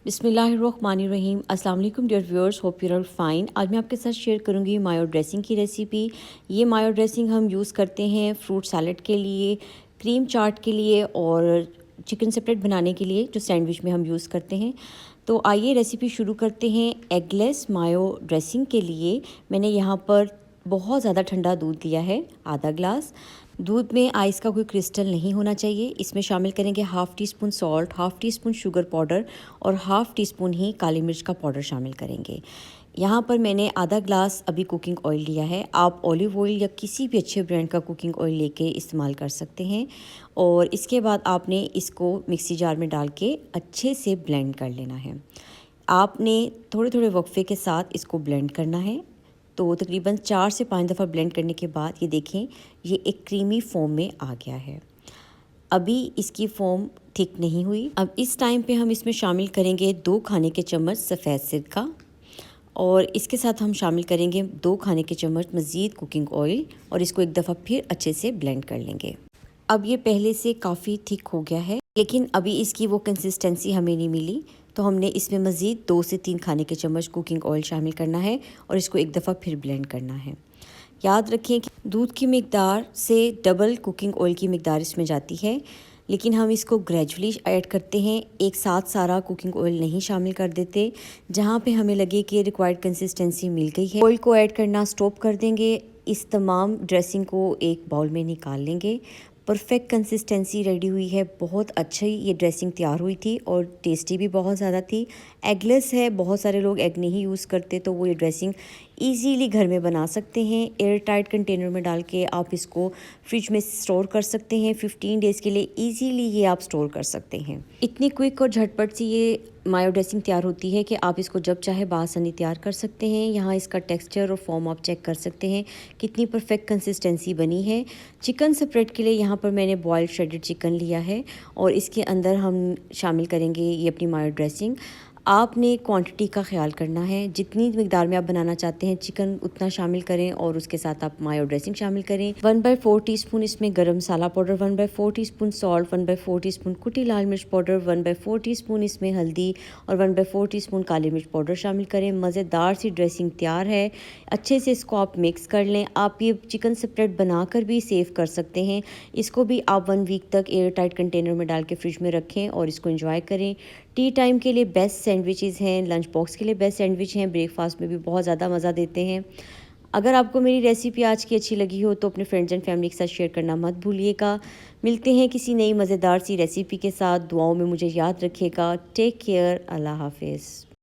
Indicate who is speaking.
Speaker 1: बिस्मिल्लाहिर्रहमानिर्रहीम। अस्सलाम वालेकुम dear viewers, hope you are fine. आज मैं आपके साथ शेयर करूंगी मायो ड्रेसिंग की रेसिपी। ये मायो ड्रेसिंग हम यूज़ करते हैं फ्रूट सैलड के लिए, क्रीम चाट के लिए और चिकन सेपरेट बनाने के लिए जो सैंडविच में हम यूज़ करते हैं। तो आइए रेसिपी शुरू करते हैं। एगलेस मायो ड्रेसिंग के लिए मैंने यहाँ पर बहुत ज़्यादा ठंडा दूध लिया है, आधा ग्लास। दूध में आइस का कोई क्रिस्टल नहीं होना चाहिए। इसमें शामिल करेंगे half tea spoon salt, half tea spoon sugar powder और हाफ़ टी स्पून ही काली मिर्च का पाउडर शामिल करेंगे। यहाँ पर मैंने आधा ग्लास अभी कुकिंग ऑयल लिया है। आप ऑलिव ऑयल या किसी भी अच्छे ब्रांड का कुकिंग ऑयल लेके इस्तेमाल कर सकते हैं। और इसके बाद आपने इसको मिक्सी जार में डाल के अच्छे से ब्लेंड कर लेना है। आपने थोड़े थोड़े वक्फे के साथ इसको ब्लेंड करना है। तो तकरीबन 4 से 5 दफ़ा ब्लेंड करने के बाद ये देखें, ये एक क्रीमी फॉर्म में आ गया है। अभी इसकी फॉर्म थिक नहीं हुई। अब इस टाइम पे हम इसमें शामिल करेंगे 2 खाने के चम्मच सफ़ेद सिरका और इसके साथ हम शामिल करेंगे 2 खाने के चम्मच मज़ीद कुकिंग ऑयल और इसको एक दफ़ा फिर अच्छे से ब्लेंड कर लेंगे। अब ये पहले से काफ़ी थिक हो गया है, लेकिन अभी इसकी वो कंसिस्टेंसी हमें नहीं मिली, तो हमने इसमें मज़ीद 2 से 3 खाने के चम्मच कुकिंग ऑयल शामिल करना है और इसको एक दफ़ा फिर ब्लेंड करना है। याद रखें कि दूध की मिकदार से डबल कुकिंग ऑयल की मिकदार इसमें जाती है, लेकिन हम इसको ग्रेजुअली ऐड करते हैं, एक साथ सारा कुकिंग ऑयल नहीं शामिल कर देते। जहाँ पे हमें लगे कि रिक्वायर्ड कंसिस्टेंसी मिल गई है, ऑयल को ऐड करना स्टॉप कर देंगे। इस तमाम ड्रेसिंग को एक बाउल में निकाल लेंगे। परफेक्ट कंसिस्टेंसी रेडी हुई है, बहुत अच्छी ये ड्रेसिंग तैयार हुई थी और टेस्टी भी बहुत ज़्यादा थी। एगलेस है, बहुत सारे लोग एग नहीं यूज़ करते, तो वो ये ड्रेसिंग इजीली घर में बना सकते हैं। एयर टाइट कंटेनर में डाल के आप इसको फ्रिज में स्टोर कर सकते हैं। 15 डेज़ के लिए इजीली ये आप स्टोर कर सकते हैं। इतनी क्विक और झटपट सी ये मायो ड्रेसिंग तैयार होती है कि आप इसको जब चाहे बासानी तैयार कर सकते हैं। यहाँ इसका टेक्सचर और फॉर्म आप चेक कर सकते हैं कितनी परफेक्ट कंसिस्टेंसी बनी है। चिकन सेपरेट के लिए यहाँ पर मैंने बॉइल्ड श्रेडेड चिकन लिया है और इसके अंदर हम शामिल करेंगे ये अपनी मायो ड्रेसिंग। आपने क्वांटिटी का ख्याल करना है, जितनी मिकदार में आप बनाना चाहते हैं चिकन उतना शामिल करें और उसके साथ आप मायो ड्रेसिंग शामिल करें। 1/4 टीस्पून इसमें गरम मसाला पाउडर, 1/4 टीस्पून सॉल्ट, 1/4 टीस्पून कुटी लाल मिर्च पाउडर, 1/4 टीस्पून इसमें हल्दी और 1/4 टीस्पून काली मिर्च पाउडर शामिल करें। मज़ेदार सी ड्रेसिंग तैयार है। अच्छे से इसको आप मिक्स कर लें। आप ये चिकन सेपरेट बनाकर भी सेव कर सकते हैं। इसको भी आप 1 वीक तक एयर टाइट कंटेनर में डाल के फ्रिज में रखें और इसको एंजॉय करें। टी टाइम के लिए बेस्ट सैंडविचेज़ हैं, लंच बॉक्स के लिए बेस्ट सैंडविच हैं, ब्रेकफास्ट में भी बहुत ज़्यादा मज़ा देते हैं। अगर आपको मेरी रेसिपी आज की अच्छी लगी हो तो अपने फ्रेंड्स एंड फैमिली के साथ शेयर करना मत भूलिएगा। मिलते हैं किसी नई मज़ेदार सी रेसिपी के साथ। दुआओं में मुझे याद रखिएगा। Take care. अल्लाह हाफिज़।